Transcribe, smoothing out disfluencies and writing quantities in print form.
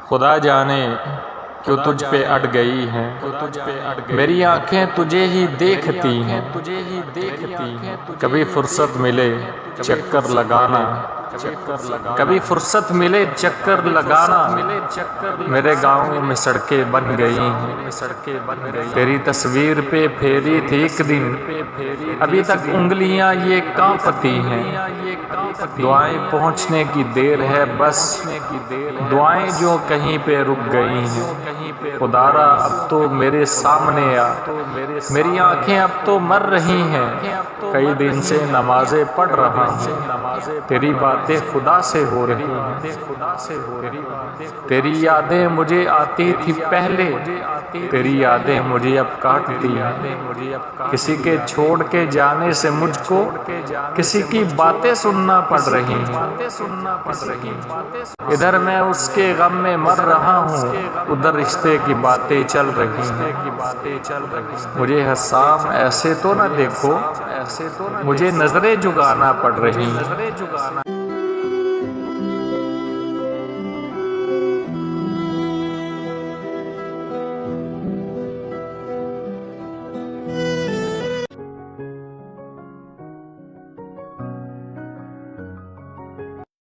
खुदा जाने क्यों तुझ पे अड़ गई हैं, मेरी आंखें तुझे ही देखती हैं। कभी फुर्सत मिले चक्कर लगाना, कभी फुर्सत मिले चक्कर लगाना। मेरे गाँव में सड़कें बन गई हैं, तेरी तस्वीर पे फेरी थी एक दिन, अभी तक उंगलियां ये कांपती हैं। दुआएं पहुंचने की देर है बस, दुआएं जो कहीं पे रुक गई हैं। खुदारा अब तो मेरे सामने आ, मेरी आंखें अब तो मर रही हैं। कई दिन से नमाजें पढ़ रहा हूँ, तेरी बातें खुदा से हो रही हैं। तेरी यादें मुझे आती थी पहले, तेरी यादें मुझे अब काटती हैं। किसी के छोड़ के जाने से मुझको किसी की बातें सुनना पड़ रही हैं। इधर मैं उसके गम में मर रहा हूँ, उधर रिश्ते की बातें चल रही हैं। मुझे हसाम ऐसे तो न देखो, मुझे नजरें झुकाना पड़ रही हैं।